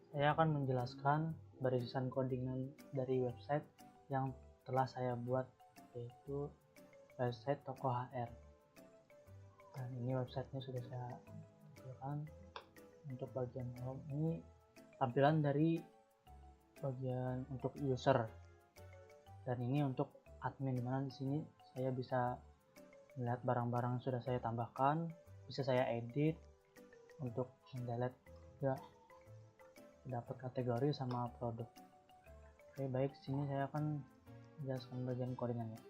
Saya akan menjelaskan barisan codingan dari website yang telah saya buat, yaitu website toko HR. Dan ini websitenya sudah saya tampilkan. Untuk bagian home ini tampilan dari bagian untuk user, dan ini untuk admin, dimana di sini saya bisa melihat barang-barang yang sudah saya tambahkan, bisa saya edit untuk mendelete juga, dapat kategori sama produk. Oke, baik, sini saya akan menjelaskan bagian codingannya.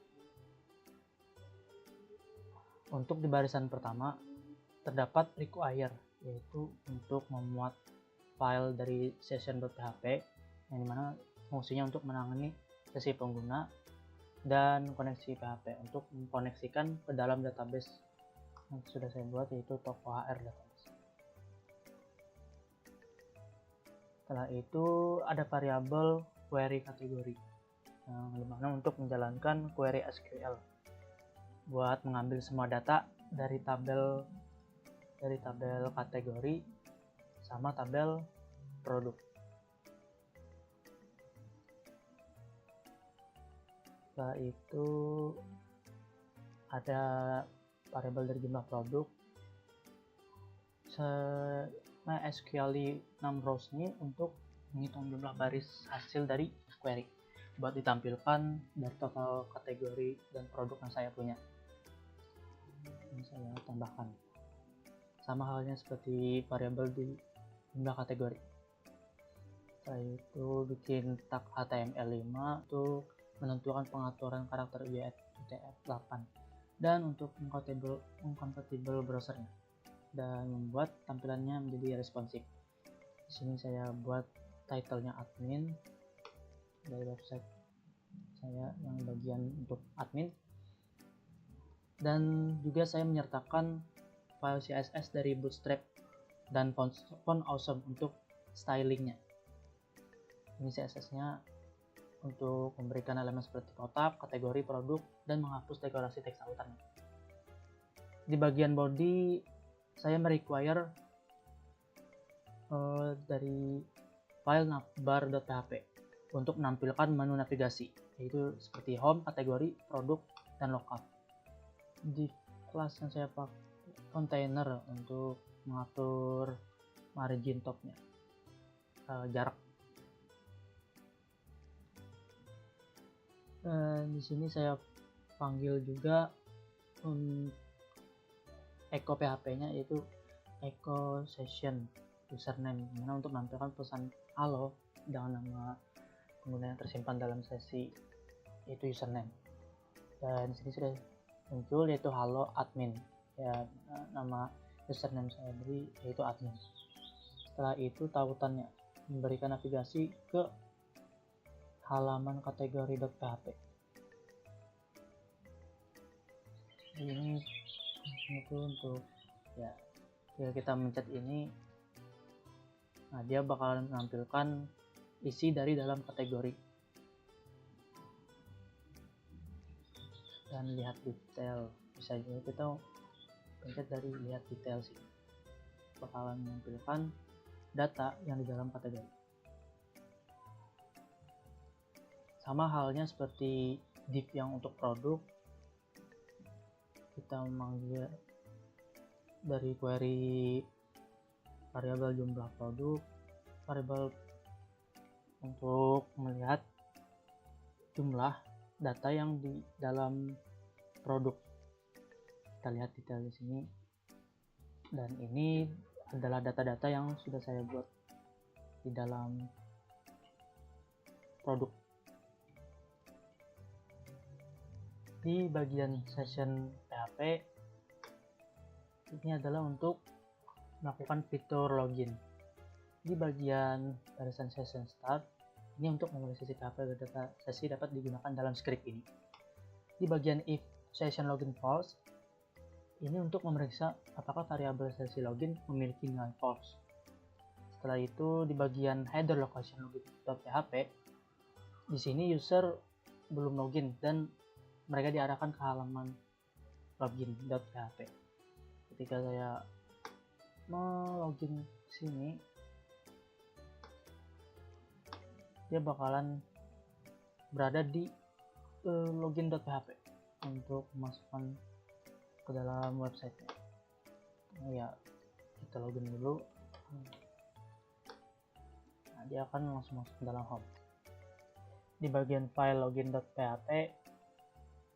Untuk di barisan pertama terdapat require, yaitu untuk memuat file dari session.php yang dimana fungsinya untuk menangani sesi pengguna dan koneksi PHP untuk mengkoneksikan ke dalam database yang sudah saya buat, yaitu toko HR database. Setelah itu ada variabel query kategori yang dimana untuk menjalankan query SQL buat mengambil semua data dari tabel kategori sama tabel produk. Setelah itu ada variabel dari jumlah produk. SQL 6 rows ini untuk menghitung jumlah baris hasil dari query buat ditampilkan dari total kategori dan produk yang saya punya. Ini saya tambahkan. Sama halnya seperti variabel di jumlah kategori. Setelah itu bikin tag HTML5 untuk menentukan pengaturan karakter UTF-8 dan untuk incompatible browsernya, dan membuat tampilannya menjadi responsif. Di sini saya buat title-nya admin dari website saya yang bagian untuk admin, dan juga saya menyertakan file CSS dari Bootstrap dan font awesome untuk stylingnya. Ini CSS-nya untuk memberikan elemen seperti kotak, kategori, produk, dan menghapus dekorasi teks tautannya. Di bagian body saya merequire dari file navbar.php untuk menampilkan menu navigasi, yaitu seperti home, kategori, produk, dan lookup. Di kelas yang saya pakai container untuk mengatur margin topnya, jarak. Di sini saya panggil juga echo PHP-nya, yaitu echo session username, dimana untuk menampilkan pesan halo dengan nama pengguna yang tersimpan dalam sesi, yaitu username. Dan di sini sudah muncul yaitu halo admin, ya, nama username saya beri yaitu admin. Setelah itu tautannya memberikan navigasi ke halaman kategori.php. Ini itu untuk ya kita mencet ini, nah dia bakalan menampilkan isi dari dalam kategori. Dan lihat detail, bisa juga kita pencet dari lihat detail sih, bakalan menampilkan data yang di dalam kategori. Sama halnya seperti div yang untuk produk, kita memanggil dari query variabel jumlah produk, variabel untuk melihat jumlah data yang di dalam produk. Kita lihat detail di sini, dan ini adalah data-data yang sudah saya buat di dalam produk. Di bagian session PHP ini adalah untuk melakukan fitur login. Di bagian barisan session start ini untuk memulai sesi PHP agar data sesi dapat digunakan dalam script ini. Di bagian if session login false ini untuk memeriksa apakah variabel sesi login memiliki nilai false. Setelah itu di bagian header location login.php, di sini user belum login dan mereka diarahkan ke halaman login.php. Ketika saya mau login sini, dia bakalan berada di login.php untuk memasukkan ke dalam websitenya. Ya, kita login dulu. Nah, dia akan langsung masuk ke dalam home. Di bagian file login.php,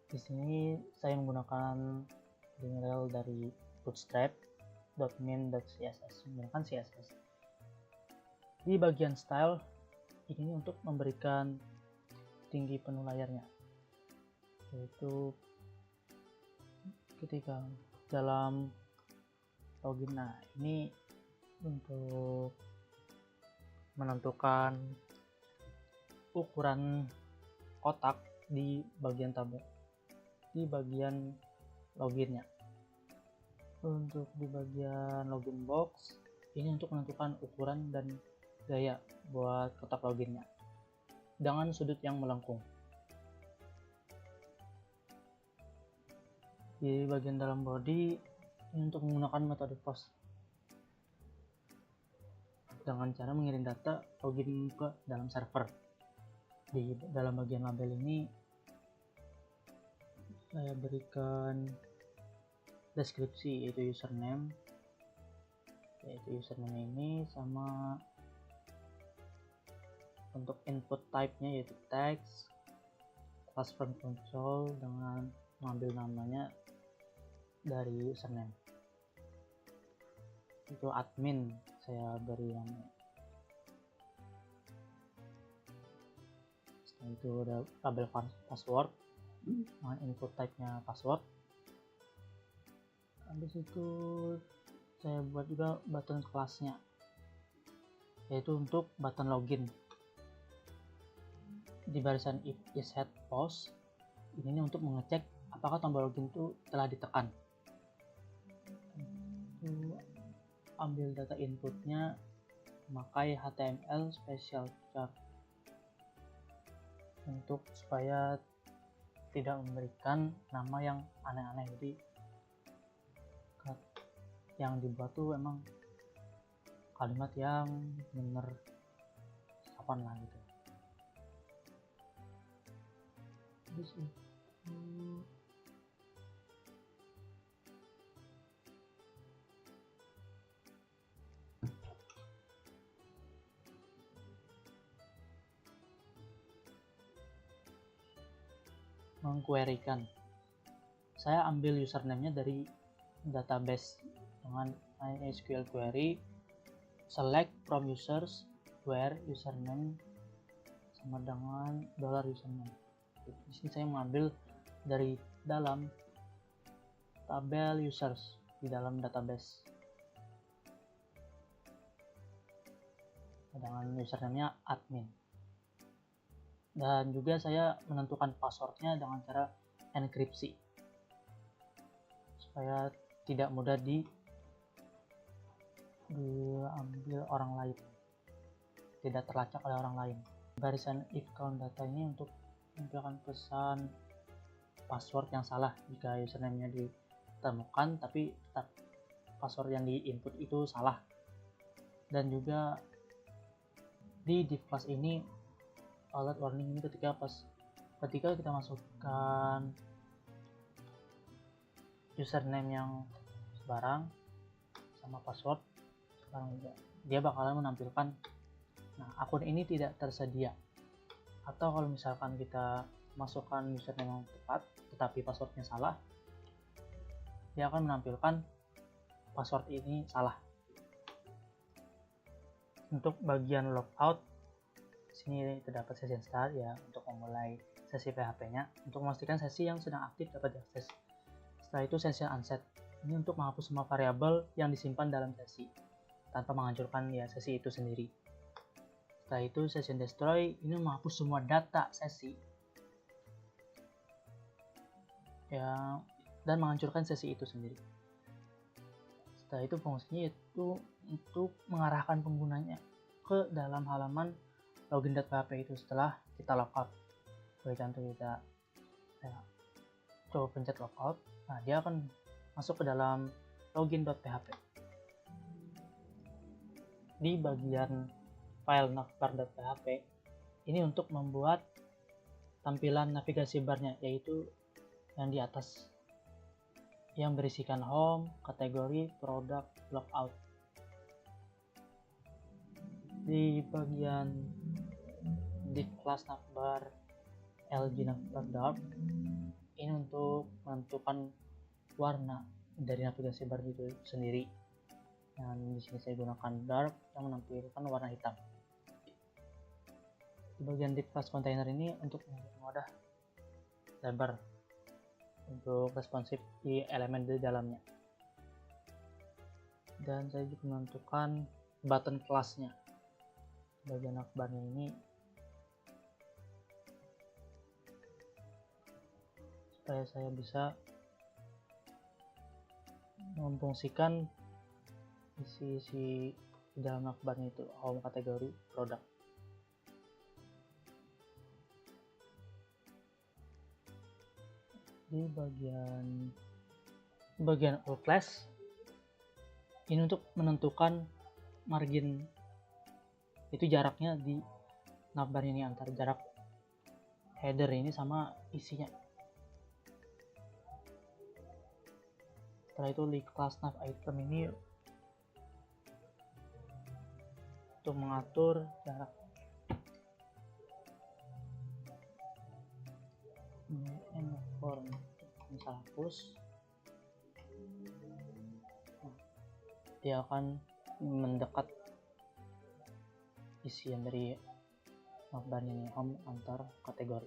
di sini saya menggunakan link dari Bootstrap .min.css, menggunakan CSS. Di bagian style ini untuk memberikan tinggi penuh layarnya, yaitu ketika dalam login. Nah, ini untuk menentukan ukuran kotak di bagian tabel, di bagian loginnya. Untuk di bagian login box, ini untuk menentukan ukuran dan gaya buat kotak loginnya dengan sudut yang melengkung. Di bagian dalam body, ini untuk menggunakan metode post dengan cara mengirim data login ke dalam server. Di dalam bagian label ini saya berikan deskripsi, yaitu username ini, sama untuk input type-nya yaitu text, transfer console dengan mengambil namanya dari username. Itu admin saya beri namanya. Setelah itu ada label password dengan input type-nya password. Habis itu saya buat juga button kelasnya, yaitu untuk button login. Di barisan if is set post, ini untuk mengecek apakah tombol login itu telah ditekan. Itu ambil data inputnya memakai HTML special char untuk supaya tidak memberikan nama yang aneh-aneh. Jadi yang dibuat tuh emang kalimat yang bener sopan lah gitu. Terus itu mengquerykan. Saya ambil username-nya dari database dengan MySQL query select from users where username sama dengan $username. Di sini saya mengambil dari dalam tabel users di dalam database dengan username-nya admin. Dan juga saya menentukan passwordnya dengan cara enkripsi supaya tidak mudah diambil orang lain, tidak terlacak oleh orang lain. Barisan if count data ini untuk menampilkan pesan password yang salah jika username-nya ditemukan tapi tetap password yang di input itu salah. Dan juga di div class ini alert warning ini ketika kita masukkan username yang sembarang sama password sekarang dia bakalan menampilkan akun ini tidak tersedia. Atau kalau misalkan kita masukkan username yang tepat tetapi passwordnya salah, dia akan menampilkan password ini salah. Untuk bagian logout, sini terdapat sesi start ya untuk memulai sesi PHP-nya. Untuk memastikan sesi yang sedang aktif dapat diakses. Setelah itu sesi unset. Ini untuk menghapus semua variabel yang disimpan dalam sesi tanpa menghancurkan ya sesi itu sendiri. Setelah itu session destroy, ini menghapus semua data sesi ya dan menghancurkan sesi itu sendiri. Setelah itu fungsinya itu untuk mengarahkan penggunanya ke dalam halaman login.php itu setelah kita logout. Sebagai contoh kita coba pencet logout, nah dia akan masuk ke dalam login.php. Di bagian file navbar.php Ini untuk membuat tampilan navigasi barnya, yaitu yang di atas, yang berisikan home, kategori, produk, logout. Di bagian div class navbar LG navbar dark, ini untuk menentukan warna dari navigasi bar itu sendiri. Dan di sini saya gunakan dark yang menampilkan warna hitam. Di bagian div class container ini untuk wadah lebar untuk responsif di elemen di dalamnya. Dan saya juga menentukan button kelasnya. Bagian navbarnya ini supaya saya bisa memfungsikan isi di dalam navbarnya itu home, kategori, produk. Di bagian all class ini untuk menentukan margin, itu jaraknya di navbar ini antara jarak header ini sama isinya. Setelah itu di class nav item ini untuk mengatur jarak form, misal hapus, dia akan mendekat isian dari navbarnya ini home antar kategori.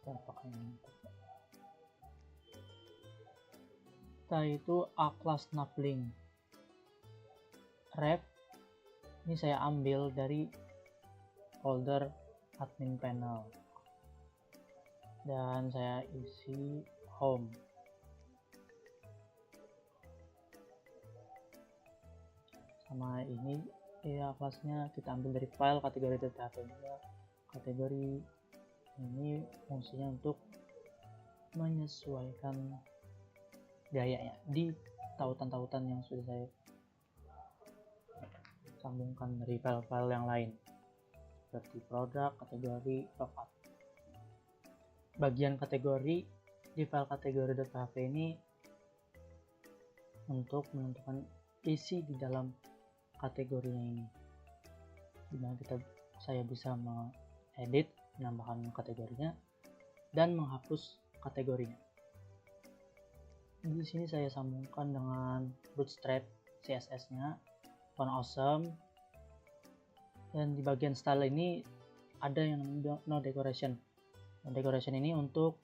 Kita pakai ini. Setelah itu a class navlink ref, ini saya ambil dari folder admin panel dan saya isi home. Sama ini ya, kelasnya kita ambil dari file kategori .php. Kategori ini fungsinya untuk menyesuaikan gayanya di tautan-tautan yang sudah saya sambungkan dari file-file yang lain seperti produk, kategori, logout. Bagian kategori di file kategori.php ini untuk menentukan isi di dalam kategorinya ini, dimana saya bisa mengedit, menambahkan kategorinya dan menghapus kategorinya. Di sini saya sambungkan dengan Bootstrap CSS-nya, Font Awesome, dan di bagian style ini ada yang namanya no decoration. No decoration ini untuk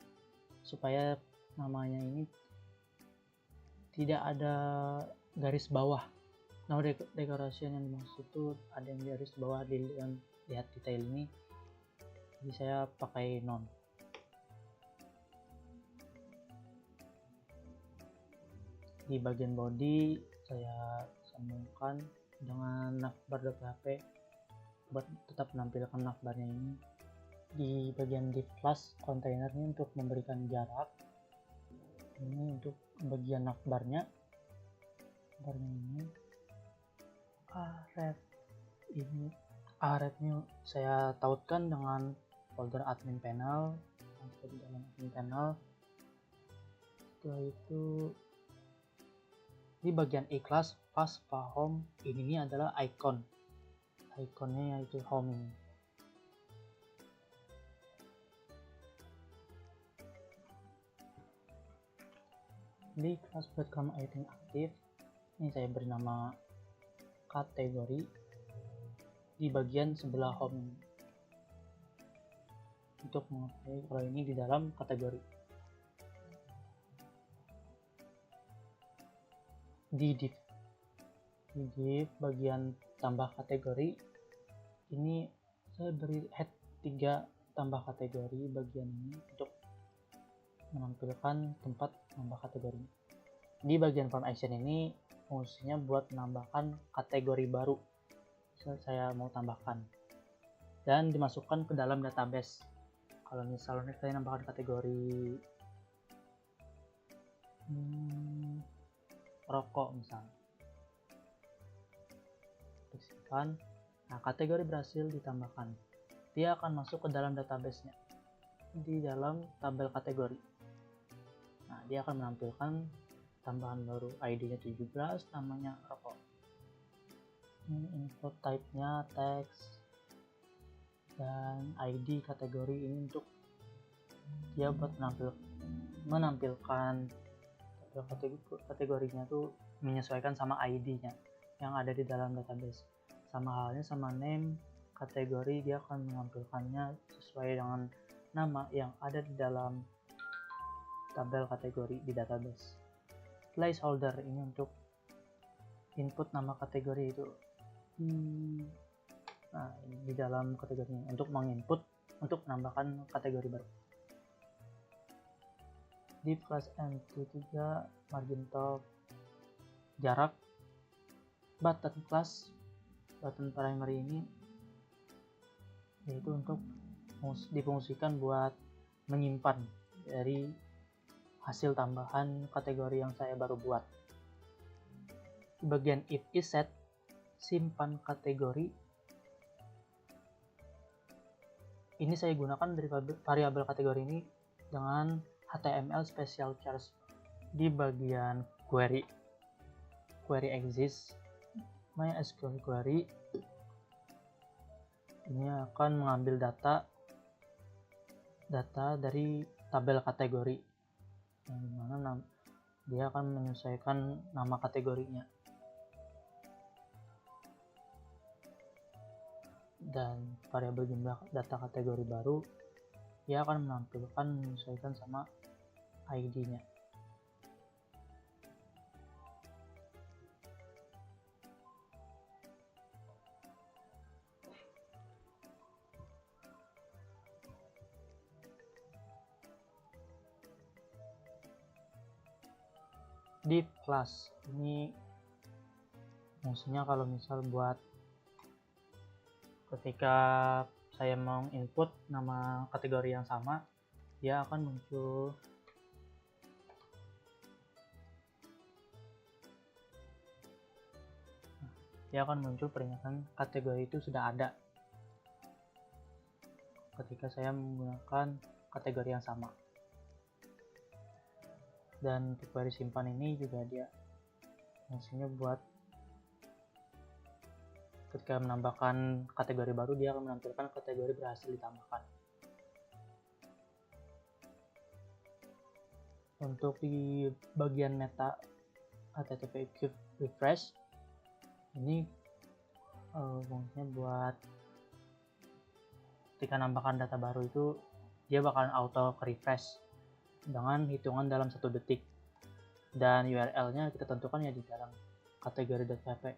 supaya namanya ini tidak ada garis bawah. No decoration yang dimaksud itu ada yang garis bawah yang lihat detail ini, jadi saya pakai non. Di bagian body saya sambungkan dengan navbar.php buat tetap menampilkan navbarnya ini. Di bagian div class container ini untuk memberikan jarak, ini untuk bagian navbarnya ini aref, ini arefnya saya tautkan dengan folder admin panel, masuk di dalam admin panel. Setelah itu di bagian e-class pas home ini adalah ikonnya yaitu home ini. Di class.com item aktif ini saya beri nama kategori di bagian sebelah home ini untuk mengetahui kalau ini di dalam kategori. Di div bagian tambah kategori ini saya beri head 3 tambah kategori bagian ini untuk menampilkan tempat tambah kategori. Di bagian form action ini fungsinya buat menambahkan kategori baru saya mau tambahkan dan dimasukkan ke dalam database. Kalau misalnya saya nambahkan kategori rokok misalnya, tekan Nah, kategori berhasil ditambahkan. Dia akan masuk ke dalam database-nya di dalam tabel kategori. Nah, dia akan menampilkan tambahan baru, ID-nya 17, namanya rokok. Ini input type-nya teks, dan ID kategori ini untuk dia buat menampilkan kategorinya tuh menyesuaikan sama ID-nya yang ada di dalam database. Sama halnya sama name kategori, dia akan menampilkannya sesuai dengan nama yang ada di dalam tabel kategori di database. Placeholder ini untuk input nama kategori itu di dalam kategorinya untuk menginput untuk menambahkan kategori baru. Div class M23 margin top jarak. Button class, button primary ini yaitu untuk difungsikan buat menyimpan dari hasil tambahan kategori yang saya baru buat. Di bagian if is set, simpan kategori. Ini saya gunakan dari variabel kategori ini dengan HTML special charge. Di bagian query exist MySQL query ini akan mengambil data dari tabel kategori, yang dimana dia akan menyesuaikan nama kategorinya. Dan variabel jumlah data kategori baru dia akan menampilkan menyesuaikan sama ID-nya. Div class ini fungsinya kalau misal buat ketika saya mau input nama kategori yang sama, dia akan muncul peringatan kategori itu sudah ada ketika saya menggunakan kategori yang sama. Dan untuk query simpan ini juga dia fungsinya buat ketika menambahkan kategori baru, dia akan menampilkan kategori berhasil ditambahkan. Untuk di bagian meta HTTP cube refresh ini fungsinya buat ketika menambahkan data baru itu dia bakalan auto refresh dengan hitungan dalam 1 detik, dan URL-nya kita tentukan ya di dalam kategori.php.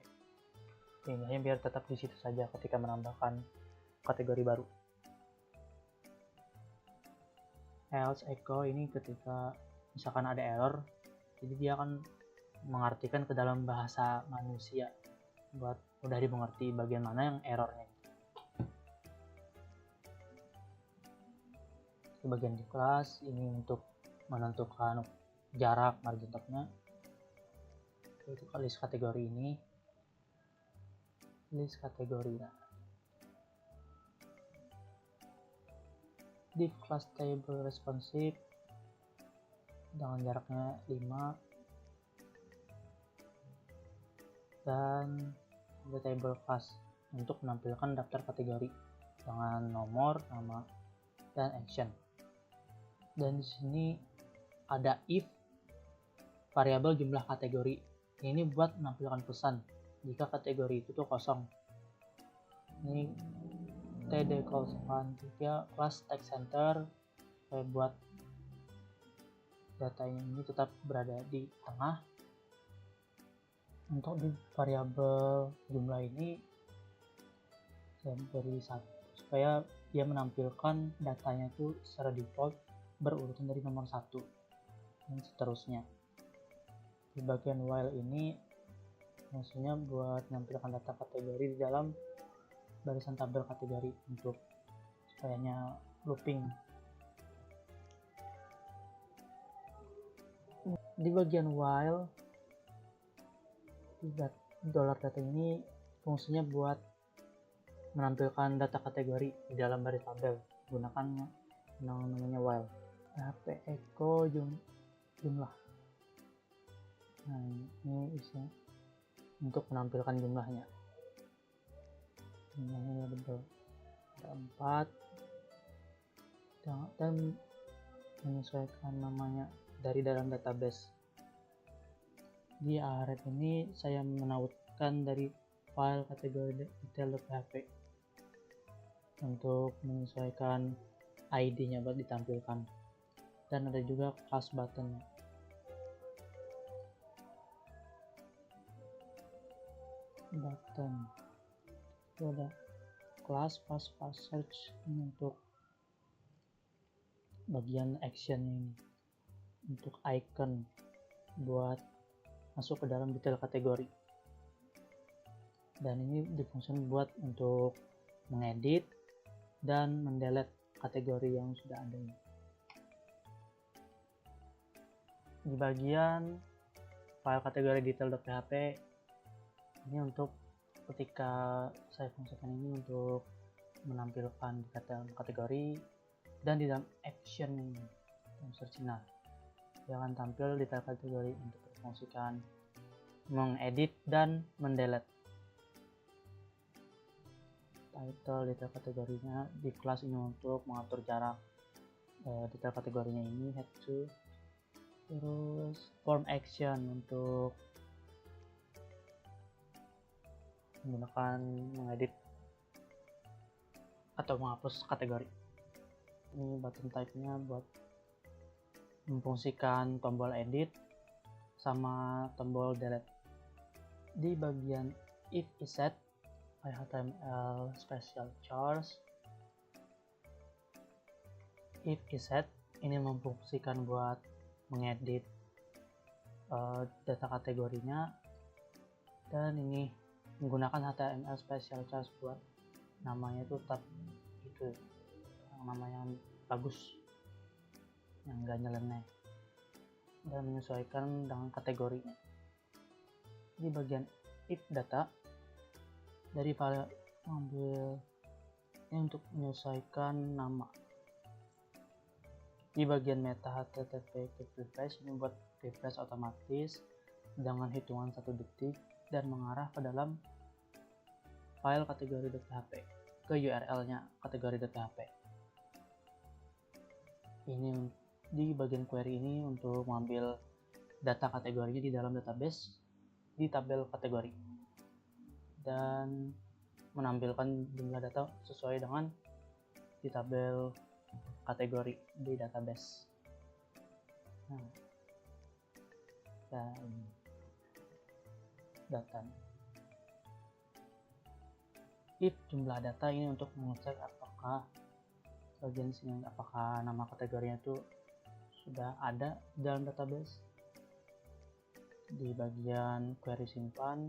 Ini biar tetap di situ saja ketika menambahkan kategori baru. Else echo ini ketika misalkan ada error, jadi dia akan mengartikan ke dalam bahasa manusia buat mudah dimengerti bagian mana yang errornya. Di bagian di kelas ini untuk menentukan jarak margin topnya, itu list kategori ini, list kategori. Div class table responsive dengan jaraknya 5, dan the table class untuk menampilkan daftar kategori dengan nomor, nama, dan action. Dan di sini ada if variabel jumlah kategori. Ini buat menampilkan pesan jika kategori itu tuh kosong. Ini td kosong 3 class text center, saya buat datanya ini tetap berada di tengah. Untuk di variabel jumlah ini saya beri 1 supaya dia menampilkan datanya itu secara default berurutan dari nomor 1 dan seterusnya. Di bagian while ini maksudnya buat menampilkan data kategori di dalam barisan tabel kategori untuk supayanya looping. Di bagian while $data ini fungsinya buat menampilkan data kategori di dalam baris tabel gunakan yang namanya while. PHP echo jumlah. Nah, ini isinya untuk menampilkan jumlahnya. Jumlahnya betul ada 4 dan menyesuaikan namanya dari dalam database. Di array ini saya menautkan dari file kategori detail.php untuk menyesuaikan ID-nya buat ditampilkan, dan ada juga class button. Itu ada class fast search untuk bagian action ini, untuk icon buat masuk ke dalam detail kategori, dan ini difungsikan buat untuk mengedit dan mendelete kategori yang sudah ada ini. Di bagian file kategori detail.php ini untuk ketika saya fungsikan ini untuk menampilkan di kategori dan di dalam action ini dalam search. Nah, dia akan tampil detail kategori untuk fungsikan mengedit dan mendelete. Title detail kategorinya di kelas ini untuk mengatur jarak detail kategorinya ini head to. Terus form action untuk menggunakan mengedit atau menghapus kategori. Ini button type-nya buat memfungsikan tombol edit sama tombol delete. Di bagian if is set HTML special charge, if is set ini memfungsikan buat mengedit data kategorinya, dan ini menggunakan HTML special charge buat namanya itu tab itu yang namanya bagus, yang enggak nyeleneh, dan menyesuaikan dengan kategorinya. Di bagian if data dari file ambil ini untuk menyesuaikan nama. Di bagian meta http refresh ini buat refresh otomatis dengan hitungan 1 detik dan mengarah ke dalam file kategori.php ke URL-nya kategori.php. Ini di bagian query ini untuk mengambil data kategorinya di dalam database di tabel kategori dan menampilkan jumlah data sesuai dengan di tabel kategori di database. Nah, dan data if jumlah data ini untuk mengecek apakah bagian sini apakah nama kategorinya itu sudah ada dalam database. Di bagian query simpan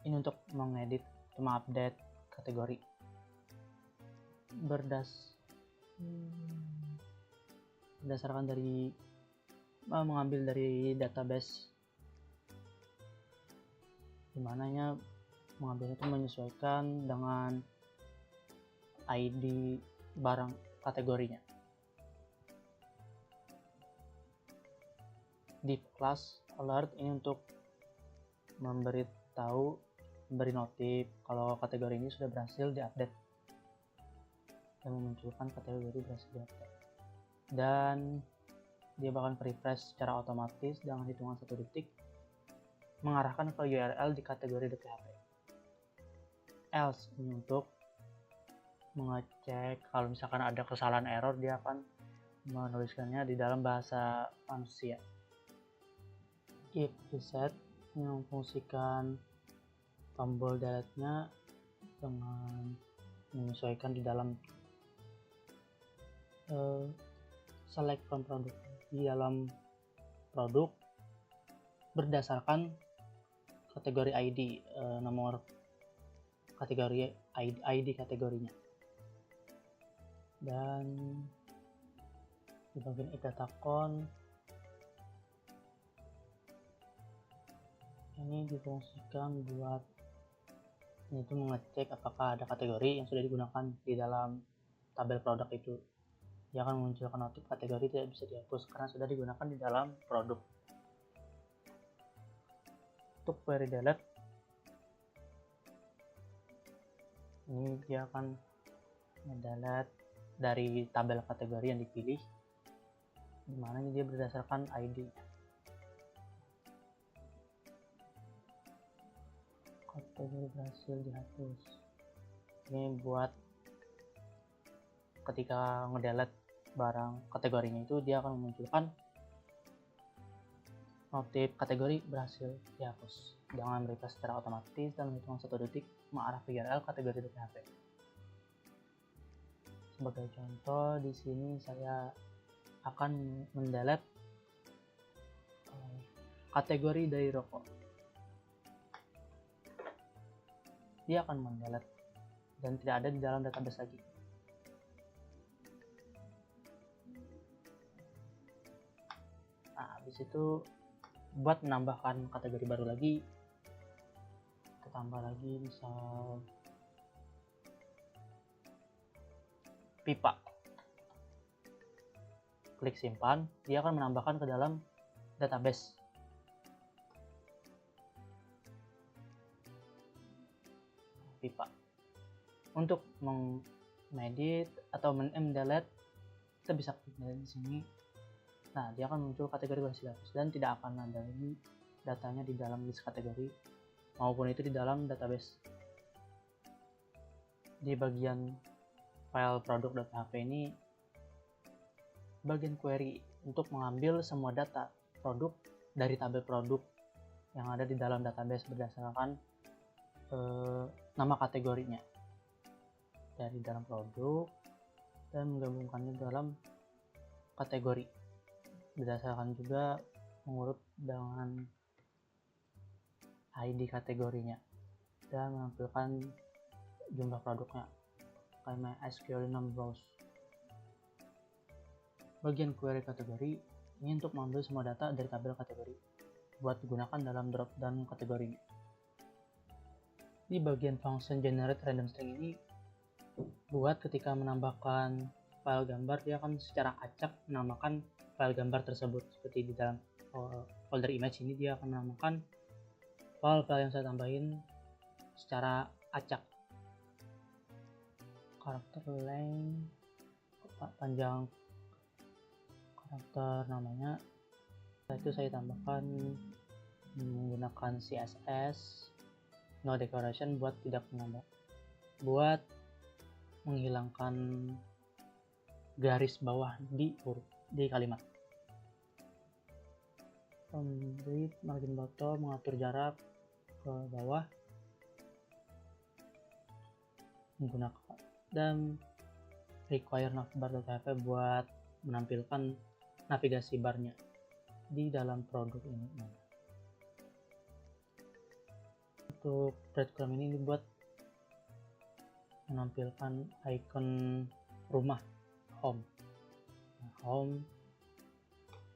ini untuk mengedit atau mengupdate kategori berdasarkan dari mengambil dari database, dimananya mengambil itu menyesuaikan dengan ID barang kategorinya. Di class alert ini untuk memberi notif kalau kategori ini sudah berhasil diupdate dan memunculkan kategori berhasil diupdate, dan dia bakal refresh secara otomatis dengan hitungan 1 detik mengarahkan ke URL di kategori.php. Else ini untuk mengecek kalau misalkan ada kesalahan error, dia akan menuliskannya di dalam bahasa manusia. If reset ini memfungsikan tombol delete-nya dengan menyesuaikan di dalam select from product di dalam produk berdasarkan kategori ID, nomor kategori ID kategorinya. Dan di bagian data count ini difungsikan buat Itu mengecek apakah ada kategori yang sudah digunakan di dalam tabel produk itu. Dia akan memunculkan notif kategori tidak bisa dihapus karena sudah digunakan di dalam produk. Untuk query delete, ini dia akan mendelete dari tabel kategori yang dipilih, dimana dia berdasarkan ID. Kategori berhasil dihapus. Ini buat ketika ngedelete barang kategorinya itu, dia akan memunculkan notif kategori berhasil dihapus. Jangan merefresh secara otomatis dan menghitung 1 detik mengarah ke URL kategori PHP. Sebagai contoh, di sini saya akan mendelete kategori dari rokok. Dia akan mendelete dan tidak ada di dalam database lagi. Nah, habis itu buat menambahkan kategori baru lagi, kita tambah lagi misal pipa. Klik simpan, dia akan menambahkan ke dalam database. Pipa. Untuk mengedit atau mendelete, kita bisa klik di sini. Nah, dia akan muncul kategori berhasil dihapus dan tidak akan ada lagi datanya di dalam list kategori maupun itu di dalam database. Di bagian file produk.php ini bagian query untuk mengambil semua data produk dari tabel produk yang ada di dalam database berdasarkan nama kategorinya dari dalam produk dan menggabungkannya dalam kategori, berdasarkan juga mengurut dengan ID kategorinya dan menampilkan jumlah produknya kayak MySQL 6 browse. Bagian query kategori ini untuk mengambil semua data dari tabel kategori buat digunakan dalam drop down kategorinya. Di bagian function generate random string ini buat ketika menambahkan file gambar, dia akan secara acak menamakan file gambar tersebut. Seperti di dalam folder image ini, dia akan menamakan file-file yang saya tambahin secara acak. Karakter length, panjang karakter namanya, setelah itu saya tambahkan menggunakan CSS no decoration buat tidak menambah, buat menghilangkan garis bawah di kalimat. Complete margin bottom, mengatur jarak ke bawah menggunakan, dan require navbar.php buat menampilkan navigasi barnya di dalam produk ini. Untuk breadcrumb ini dibuat menampilkan icon rumah home,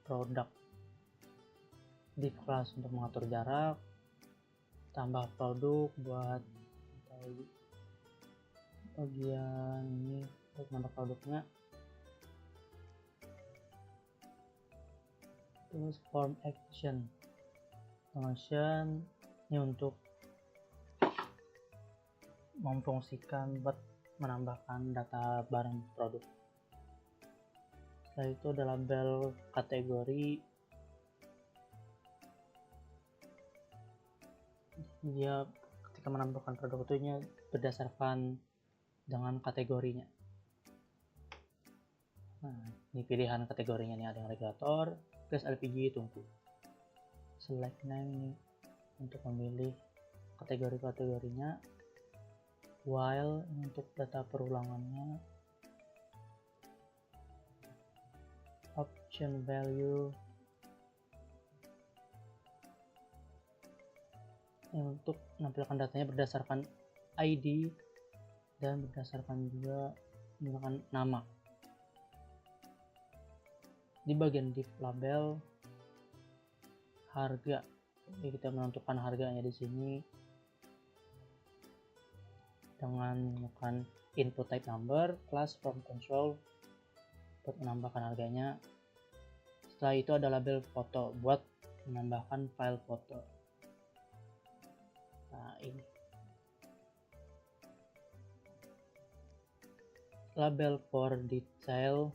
produk, div class untuk mengatur jarak, tambah produk buat bagian ini untuk nambah produknya, terus form action ini untuk memfungsikan buat menambahkan data barang produk. Setelah itu ada label kategori, dia ketika menambahkan produk itu berdasarkan dengan kategorinya. Nah, ini pilihan kategorinya nih, ada yang regulator, gas LPG, tungku. Select name ini untuk memilih kategorinya, while ini untuk data perulangannya, option value ini untuk menampilkan datanya berdasarkan ID dan berdasarkan juga menggunakan nama. Di bagian div label, harga, jadi kita menentukan harganya di sini. dengan menggunakan input type number class from console buat menambahkan harganya. Setelah itu ada label foto buat menambahkan file foto. Nah, ini label for detail.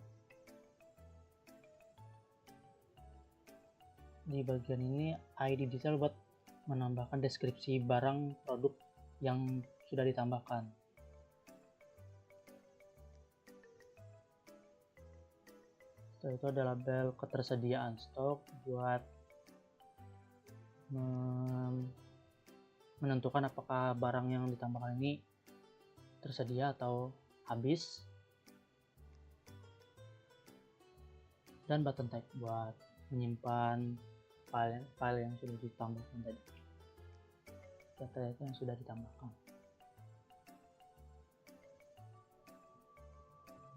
Di bagian ini ID detail buat menambahkan deskripsi barang produk yang sudah ditambahkan. Setelah itu ada label ketersediaan stok buat menentukan apakah barang yang ditambahkan ini tersedia atau habis. Dan button type buat menyimpan file yang sudah ditambahkan tadi, data yang sudah ditambahkan.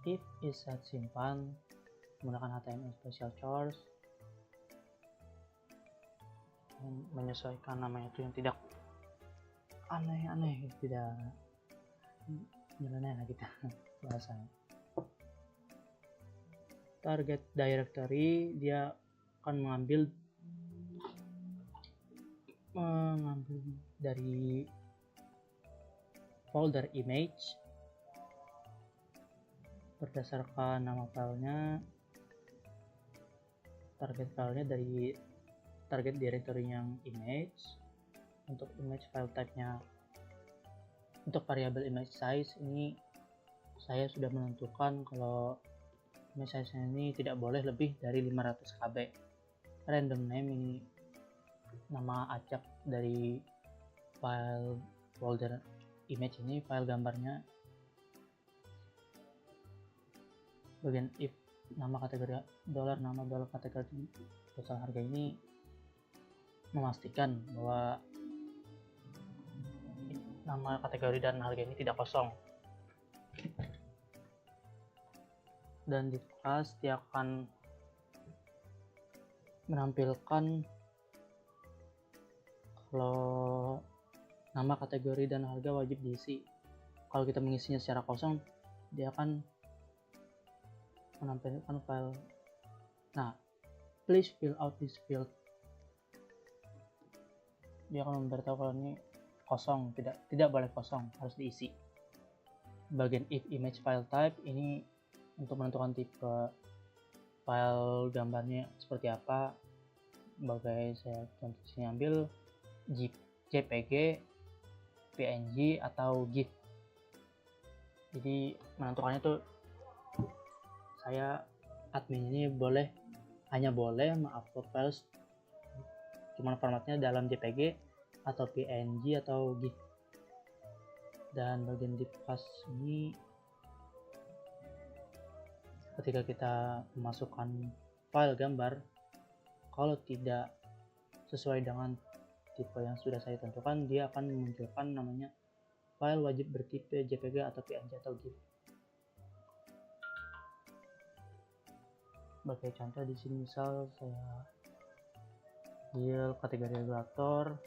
If is set simpan menggunakan HTML special chars, menyesuaikan namanya itu yang tidak aneh-aneh, tidak nyeleneh lah kita bahasanya. Target directory, dia akan mengambil dari folder image berdasarkan nama filenya. Target filenya dari target directory yang image. Untuk image file type-nya, untuk variabel image size ini saya sudah menentukan kalau image size-nya ini tidak boleh lebih dari 500 KB. Random name ini nama acak dari file folder image ini, file gambarnya. Bagian if nama kategori nama kategori total harga ini memastikan bahwa nama kategori dan harga ini tidak kosong. Dan di class dia akan menampilkan kalau nama kategori dan harga wajib diisi. Kalau kita mengisinya secara kosong, dia akan menampilkan file. Nah, please fill out this field. Dia akan memberitahu kalau ini kosong, tidak boleh kosong, harus diisi. Bagian if image file type ini untuk menentukan tipe file gambarnya seperti apa. Sebagai saya contoh sini ambil JPG, PNG atau GIF. Jadi menentukannya tuh saya admin ini hanya boleh mengupload files cuman formatnya dalam JPG atau PNG atau GIF. Dan bagian di class ini ketika kita memasukkan file gambar, kalau tidak sesuai dengan tipe yang sudah saya tentukan, dia akan memunculkan namanya file wajib bertipe JPG atau PNG atau GIF. Sebagai contoh di sini misal saya ambil kategori regulator,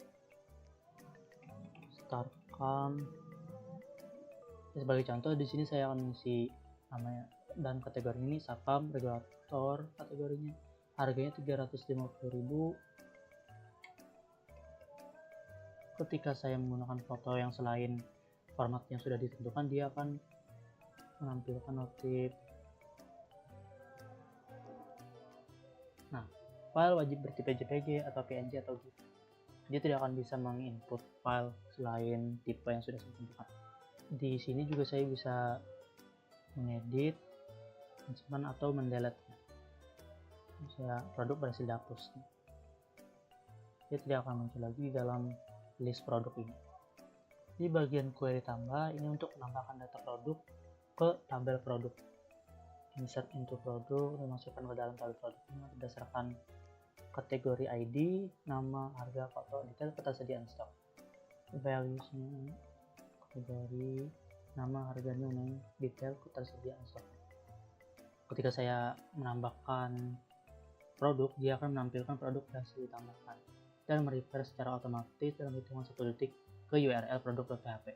startcam. Sebagai contoh di sini saya akan mengisi namanya dan kategori ini Satpam regulator kategorinya, harganya 350.000. Ketika saya menggunakan foto yang selain format yang sudah ditentukan, dia akan menampilkan notif. Nah, file wajib bertipe JPG atau PNG atau GIF. Dia tidak akan bisa menginput file selain tipe yang sudah saya tentukan. Di sini juga saya bisa mengedit, mensimpan atau mendelete. Saya produk berhasil dihapus. Dia tidak akan muncul lagi dalam list produk ini. Di bagian query tambah ini untuk menambahkan data produk ke tabel produk. Insert into produk, dimasukkan ke dalam tabel produk ini berdasarkan kategori ID, nama, harga, foto, detail, ketersediaan stok. Values-nya kategori, nama, harga, name, detail, ketersediaan stok. Ketika saya menambahkan produk, dia akan menampilkan produk berhasil ditambahkan dan merefer secara otomatis dalam hitungan 1 detik ke URL produk.php.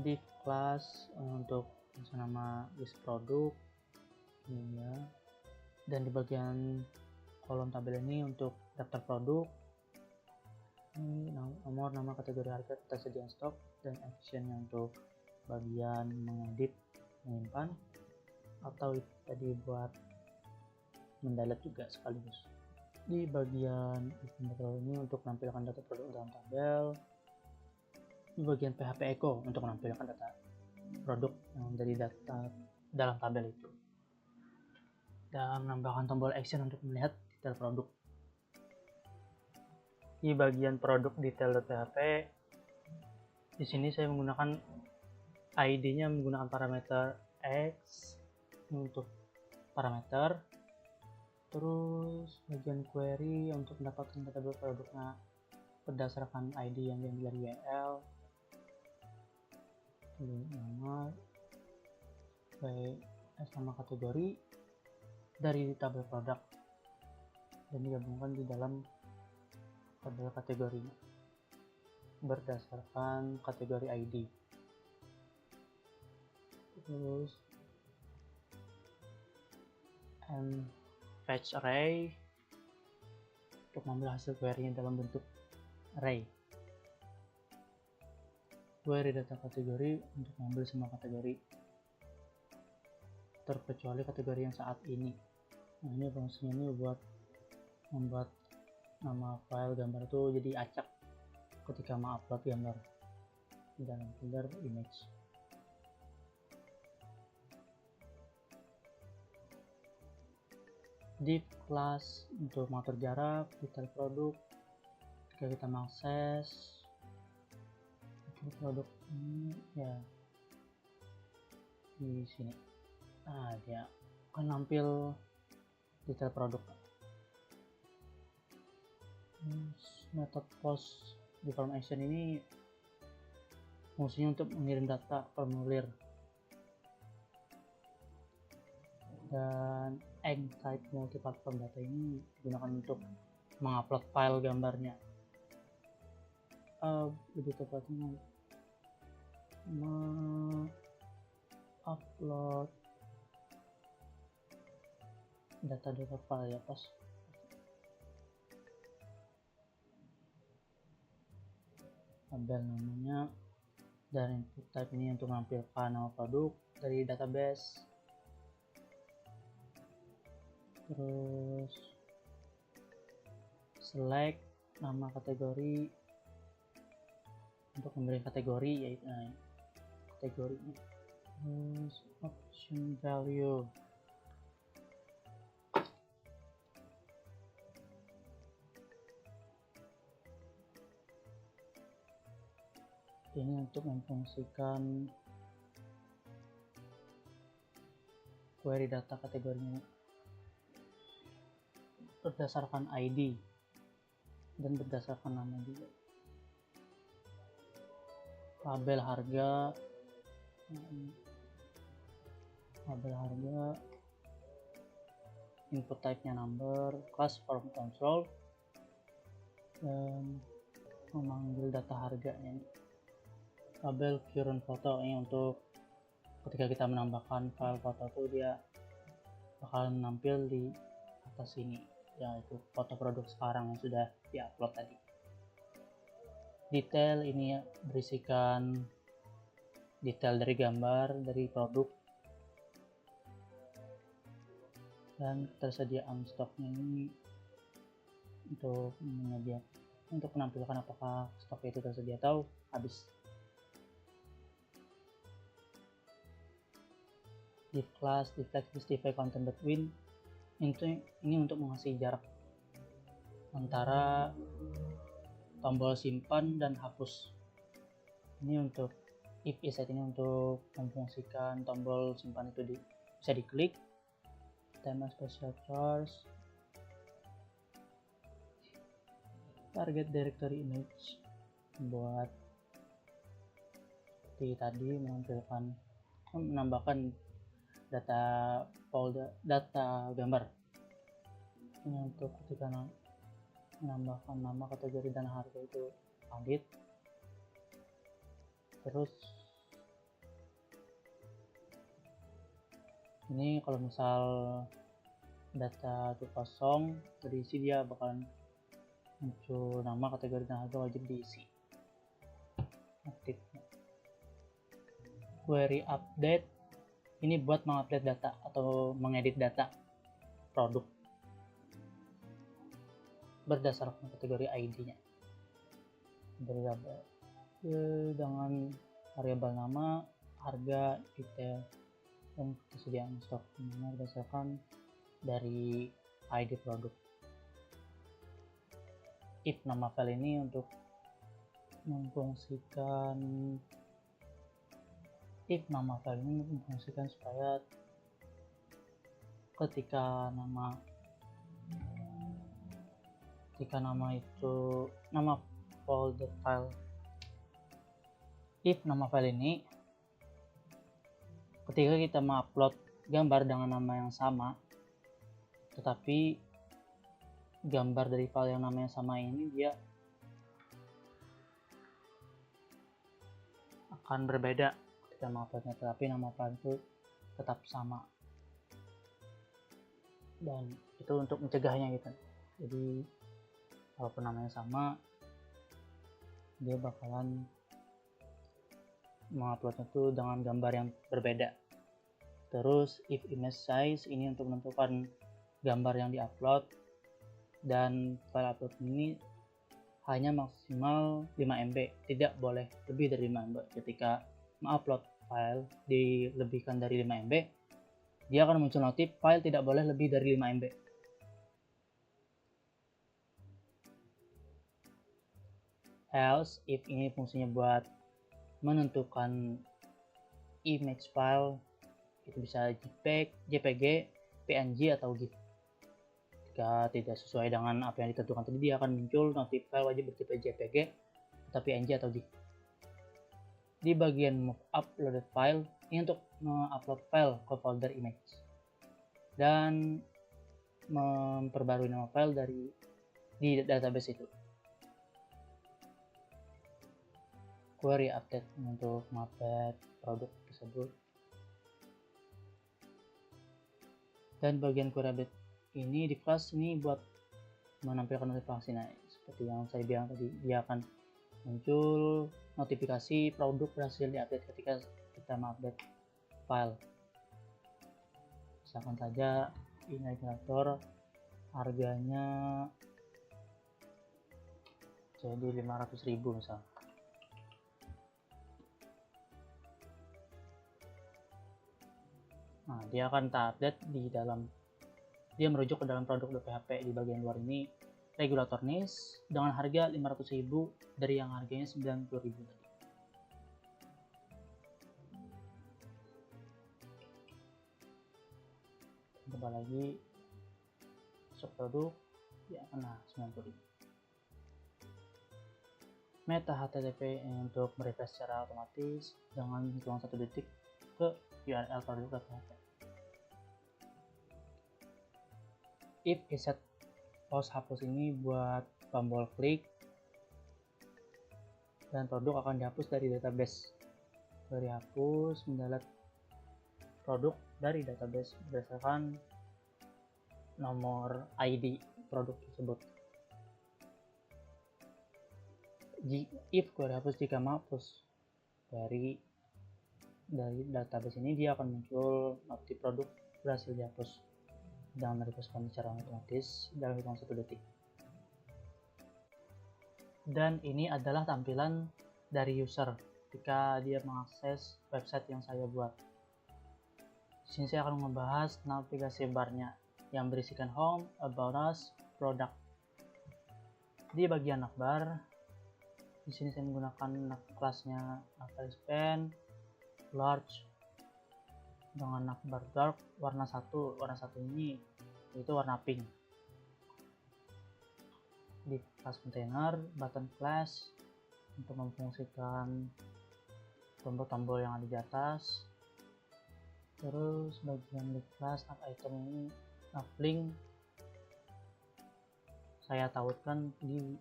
div class untuk nama list produk ini ya, dan di bagian kolom tabel ini untuk daftar produk, ini nomor, nama, kategori, harga, ketersediaan stok, dan action untuk bagian mengedit, menyimpan, atau tadi buat mendelete juga sekaligus. Di bagian control ini untuk menampilkan data produk dalam tabel. Di bagian PHP Echo untuk menampilkan data produk yang dari data dalam tabel itu, dan menambahkan tombol action untuk melihat detail produk. Di bagian produk detail.php, di sini saya menggunakan ID-nya menggunakan parameter X untuk parameter. Terus bagian query untuk mendapatkan data produknya berdasarkan ID yang diambil dari URL, nama, nama kategori dari tabel produk, dan digabungkan di dalam tabel kategori berdasarkan kategori ID. Terus fetch array untuk mengambil hasil query-nya dalam bentuk array. Query data kategori untuk mengambil semua kategori terkecuali kategori yang saat ini. Nah, ini fungsinya ini buat membuat nama file gambar itu jadi acak ketika mengupload gambar di dalam folder image. Div class untuk mengatur jarak, detail produk, jika kita mengakses produk ini ya di sini. Nah, dia akan nampil detail produk. Method post di form action ini fungsinya untuk mengirim data formulir, dan egg type multiplatform data ini digunakan untuk mengupload file gambarnya. Lebih tepatnya upload data file ya, pas tabel namanya, dan input type ini untuk menampilkan nama produk dari database. Terus select nama kategori untuk memberi kategori, yaitu kategorinya. Terus option value ini untuk memfungsikan query data kategorinya berdasarkan ID dan berdasarkan nama juga. Label harga, input type-nya number, class form control, dan memanggil data harganya. Label current photo ini untuk ketika kita menambahkan file foto itu dia bakal menampil di atas sini, yaitu foto produk sekarang yang sudah diupload tadi. Detail ini berisikan detail dari gambar dari produk, dan ketersediaan stoknya ini untuk menampilkan apakah stok itu tersedia atau habis. Div class, define content between, ini untuk mengasih jarak antara tombol simpan dan hapus. Ini untuk if set ini untuk memfungsikan tombol simpan itu bisa diklik. Tema special charge, target directory image buat seperti tadi menambahkan data folder data gambar. Ini untuk ketika menambahkan nama, kategori, dan harga itu valid. Terus Ini kalau misal data itu kosong berisi, dia bakalan muncul nama, kategori, dan harga wajib diisi. Aktif. Query update ini buat mengupdate data atau mengedit data produk berdasarkan kategori ID-nya. Dengan variabel nama, harga, detail, dan kesediaan stok berdasarkan dari ID produk. If nama file ini untuk memfungsikan supaya ketika nama folder file, if nama file ini ketika kita mengupload gambar dengan nama yang sama, tetapi gambar dari file yang namanya sama ini dia akan berbeda ketika menguploadnya, tetapi nama file itu tetap sama. Dan itu untuk mencegahnya gitu. Jadi walaupun namanya sama, dia bakalan menguploadnya tuh dengan gambar yang berbeda. Terus if image size ini untuk menentukan gambar yang diupload, dan file upload ini hanya maksimal 5 MB, tidak boleh lebih dari 5 MB. Ketika mengupload file dilebihkan dari 5 MB, dia akan muncul notif file tidak boleh lebih dari 5 MB. Else if ini fungsinya buat menentukan image file, itu bisa JPG, PNG, atau GIF. Jika tidak sesuai dengan apa yang ditentukan tadi, dia akan muncul notif file wajib bertipe JPG atau PNG atau GIF. Di bagian move uploaded file, ini untuk mengupload file ke folder image dan memperbarui nama file di database itu. Query update untuk mengupdate produk tersebut. Dan bagian query update ini di kelas ini buat menampilkan notifikasi. Nah, seperti yang saya bilang tadi, dia akan muncul notifikasi produk berhasil diupdate ketika kita mengupdate file. Misalkan saja ini generator harganya jadi 500.000 misalnya. Nah, dia akan update dia merujuk ke dalam produk.php. Di bagian luar ini regulator niche dengan harga 500.000 dari yang harganya 90.000 tadi. Coba lagi subproduk dia akan 90.000. Meta HTTP untuk merefresh secara otomatis dengan hitungan 1 detik ke URL produk.php. If reset post hapus ini buat tombol klik dan produk akan dihapus dari database. Dari hapus mendelete produk dari database berdasarkan nomor ID produk tersebut. If query hapus jika menghapus dari database ini, dia akan muncul notif produk berhasil dihapus dan merespon secara otomatis dalam hitungan 1 detik. Dan ini adalah tampilan dari user ketika dia mengakses website yang saya buat. Di sini saya akan membahas navigasi barnya yang berisikan home, about us, product. Di bagian navbar, di sini saya menggunakan kelasnya navbar span large dengan navbar dark warna 1 ini itu warna pink. Di class container button class untuk memfungsikan tombol-tombol yang ada di atas. Terus bagian di class add item ini link saya tautkan di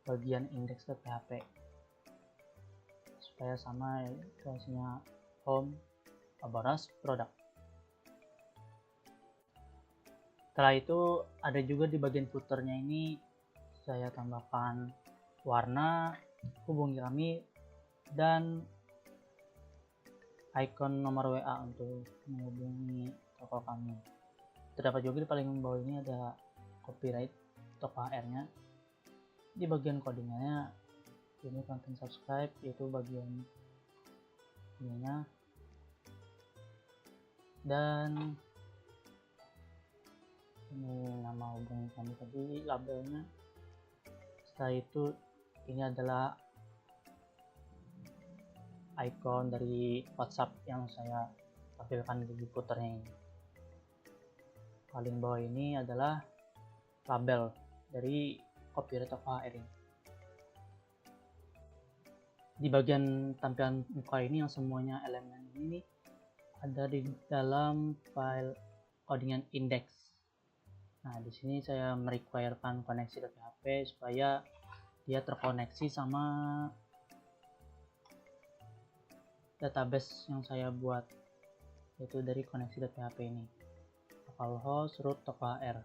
bagian index.php supaya sama kelasnya home, about us, product. Setelah itu ada juga di bagian footernya ini saya tambahkan warna, hubungi kami, dan icon nomor WA untuk menghubungi toko kami. Terdapat juga di paling bawah ini ada copyright toko HR-nya. Di bagian codingannya ini konten subscribe, yaitu bagian ininya, dan ini nama hubungi kami tadi, labelnya. Setelah itu ini adalah icon dari WhatsApp yang saya tampilkan di footernya ini. Paling bawah ini adalah label dari copyright toko HR ini. Di bagian tampilan muka ini yang semuanya elemen ini ada di dalam file codingan index. Nah, di sini saya merequirekan koneksi ke PHP supaya dia terkoneksi sama database yang saya buat, yaitu dari koneksi.php ini. Localhost root toko HR.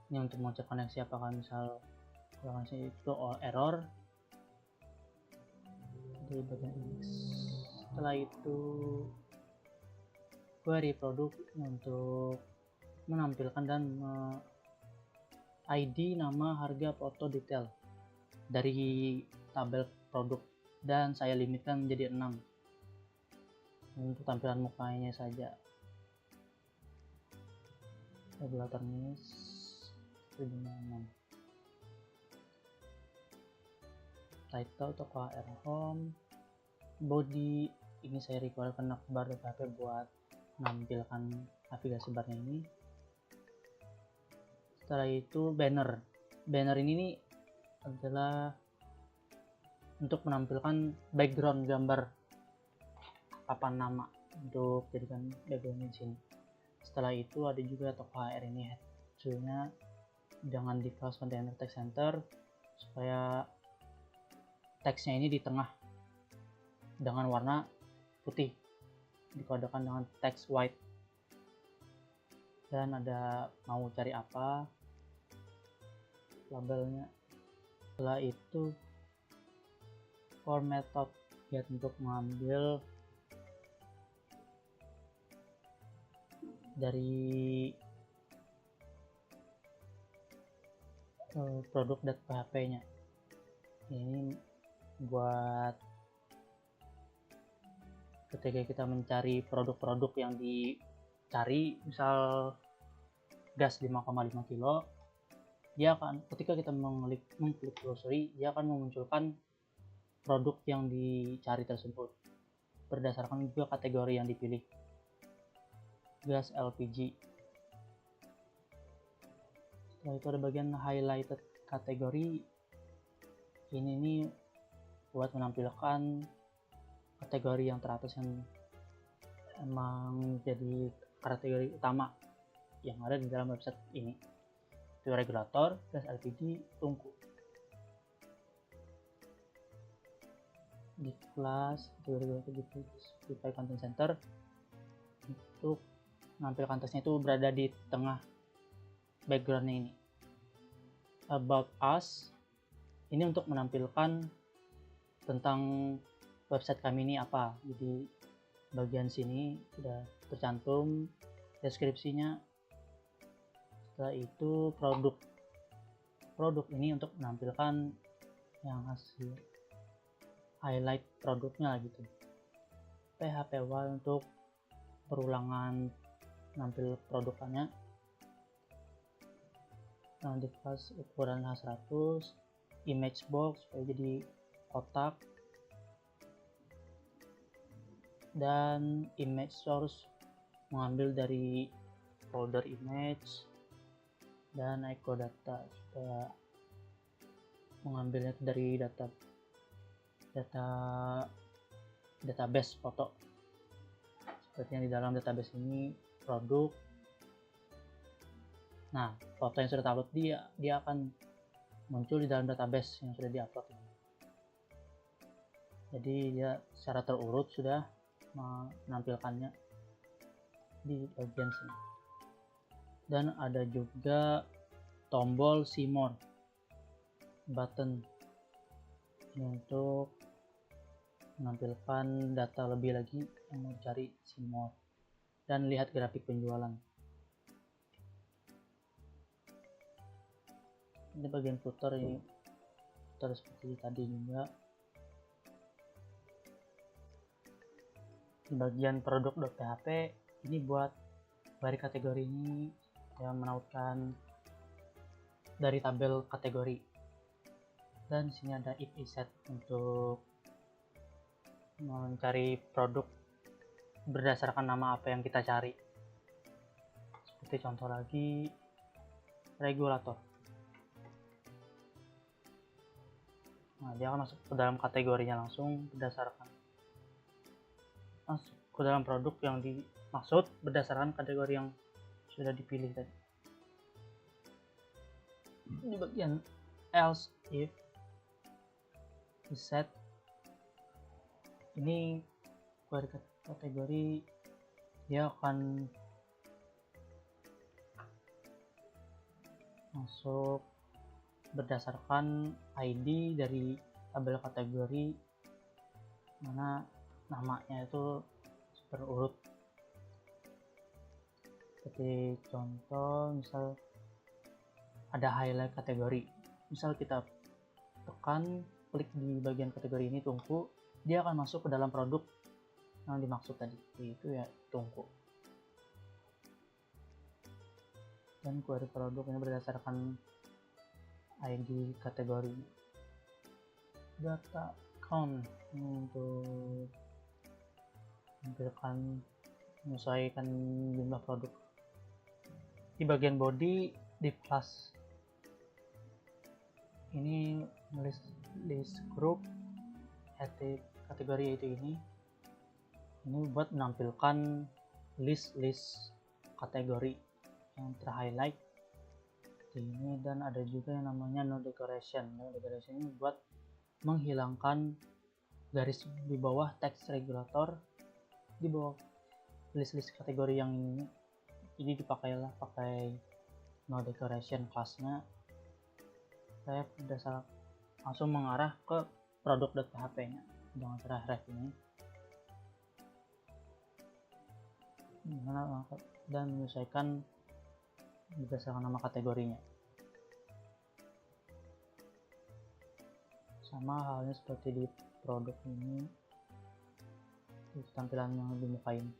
Ini untuk mengecek koneksi apakah misal koneksi itu error di bagian index. Setelah itu query produk untuk menampilkan dan ID, nama, harga, foto, detail dari tabel produk, dan saya limitkan menjadi 6 untuk tampilan mukanya saja. Regulator niche 6. Title toko HR home. Body ini saya requirekan akbar.php buat menampilkan navigasi barnya ini. Setelah itu banner ini nih adalah untuk menampilkan background gambar papan nama untuk jadikan background di sini. Setelah itu ada juga toko HR ini headnya jangan di class container text center supaya teksnya ini di tengah dengan warna putih, dikodekan dengan teks white. Dan ada mau cari apa, labelnya. Setelah itu for method ya, untuk mengambil dari produk.php nya. Ini buat ketika kita mencari produk-produk yang dicari, misal gas 5,5 kilo, dia akan, ketika kita mengklik glossary, dia akan memunculkan produk yang dicari tersebut berdasarkan juga kategori yang dipilih, gas LPG. Setelah itu ada bagian highlighted kategori. Ini nih buat menampilkan kategori yang teratas yang emang jadi kategori utama yang ada di dalam website ini, itu regulator, gas LPG, tungku. Di kelas Spotify Content Center untuk menampilkan teksnya itu berada di tengah backgroundnya ini. About Us ini untuk menampilkan tentang website kami ini apa. Jadi bagian sini sudah tercantum deskripsinya. Setelah itu produk ini untuk menampilkan yang hasil highlight produknya gitu. PHP1 untuk perulangan nampil produkannya. Nah, di kelas ukuran H100, image box supaya jadi kotak, dan image source mengambil dari folder image, dan echo data supaya mengambilnya dari database foto. Seperti yang di dalam database ini produk. Nah, foto yang sudah terupload dia akan muncul di dalam database yang sudah diupload ini. Jadi dia secara terurut sudah menampilkannya di bagian sini. Dan ada juga tombol see more button ini untuk menampilkan data lebih lagi yang mau cari see more dan lihat grafik penjualan. Ini bagian footer, ini footer seperti tadi juga. Di bagian produk.php ini buat dari kategori ini yang menautkan dari tabel kategori, dan di sini ada if set untuk mencari produk berdasarkan nama apa yang kita cari. Seperti contoh lagi regulator. Nah, dia akan masuk ke dalam kategorinya langsung berdasarkan masuk ke dalam produk yang dimaksud berdasarkan kategori yang sudah dipilih tadi. Di bagian else if set ini query kategori, dia akan masuk berdasarkan ID dari tabel kategori mana namanya itu berurut. Seperti contoh, misal ada highlight kategori, misal kita tekan klik di bagian kategori ini tungku, dia akan masuk ke dalam produk yang dimaksud tadi, yaitu ya tungku. Dan query produk ini berdasarkan ID kategori. Data count untuk menampilkan menyesuaikan jumlah produk. Di bagian body div class ini list group kategori yaitu ini buat menampilkan list kategori yang terhighlight ini. Dan ada juga yang namanya no decoration. No decoration ini buat menghilangkan garis di bawah teks regulator di bawah list kategori yang ini. Jadi pakai no decoration classnya. Saya berdasar langsung mengarah ke produk.php nya dengan cara ref ini dan menyesuaikan berdasarkan nama kategorinya. Sama halnya seperti di produk ini, tampilan yang di muka ini.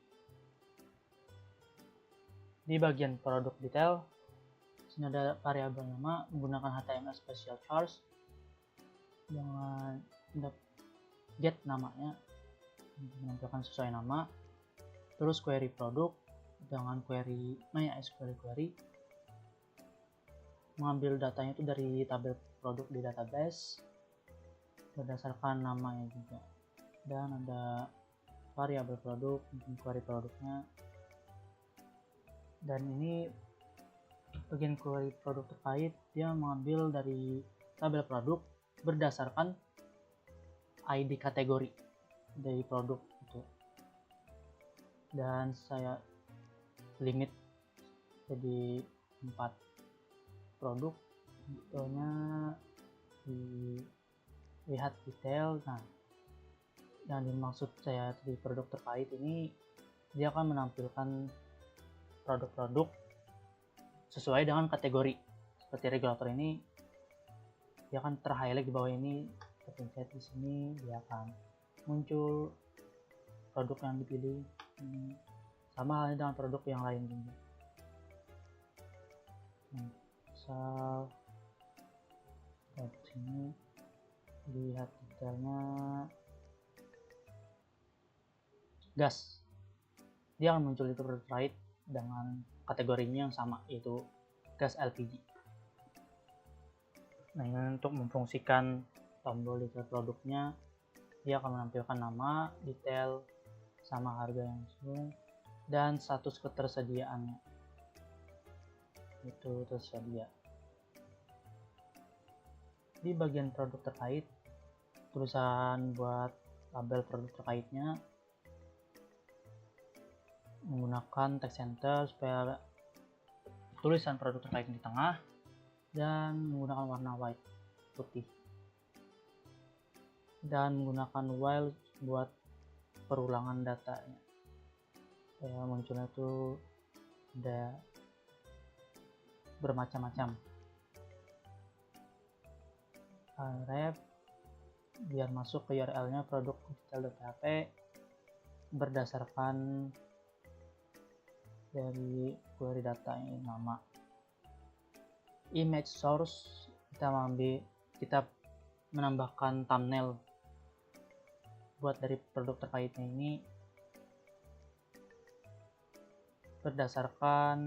Di bagian produk detail, sini ada variabel nama menggunakan HTML special charge dengan get namanya menampilkan sesuai nama, terus query produk dengan query MySQL query mengambil datanya itu dari tabel produk di database berdasarkan namanya juga. Dan ada variabel produk untuk query produknya. Dan ini bagian query produk terkait, dia mengambil dari tabel produk berdasarkan ID kategori dari produk itu. Dan saya limit jadi 4 produk, detailnya dilihat detail. Nah, yang dimaksud saya di produk terkait ini, dia akan menampilkan produk-produk sesuai dengan kategori. Seperti regulator ini, dia akan terhighlight di bawah ini, terpencet di sini, dia akan muncul produk yang dipilih. Sama halnya dengan produk yang lain juga. Misal di sini lihat detailnya gas, dia akan muncul itu produk terkait dengan kategorinya yang sama, yaitu gas LPG. Nah, ini untuk memfungsikan tombol detail produknya, dia akan menampilkan nama, detail, sama harga yang langsung, dan status ketersediaannya, itu tersedia. Di bagian produk terkait, tulisan buat label produk terkaitnya menggunakan text center supaya tulisan produk terkait di tengah dan menggunakan warna white putih, dan menggunakan while buat perulangan datanya. Munculnya itu ada bermacam-macam. Unwrap biar masuk ke URL-nya produk digital.php berdasarkan dari query data ini nama. Image source kita menambahkan thumbnail buat dari produk terkaitnya ini berdasarkan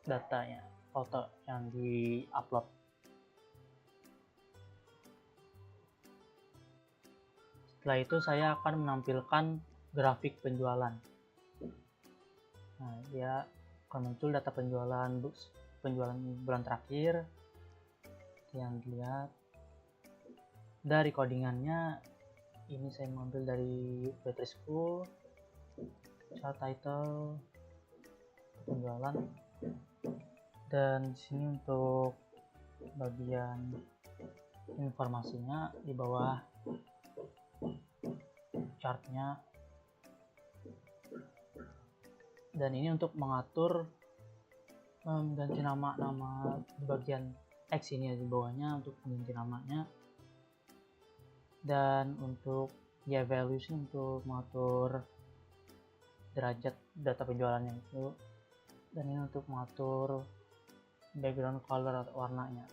datanya, foto yang di-upload. Setelah itu saya akan menampilkan grafik penjualan. Nah, dia akan muncul data penjualan bulan terakhir yang dilihat. Dari codingannya ini saya mengambil dari Battery School, chart title, penjualan, dan sini untuk bagian informasinya di bawah chartnya, dan ini untuk mengatur mengganti nama di bagian X ini ya, di bawahnya untuk mengganti namanya, dan untuk evaluation untuk mengatur derajat data penjualannya itu, dan ini untuk mengatur background color atau warnanya.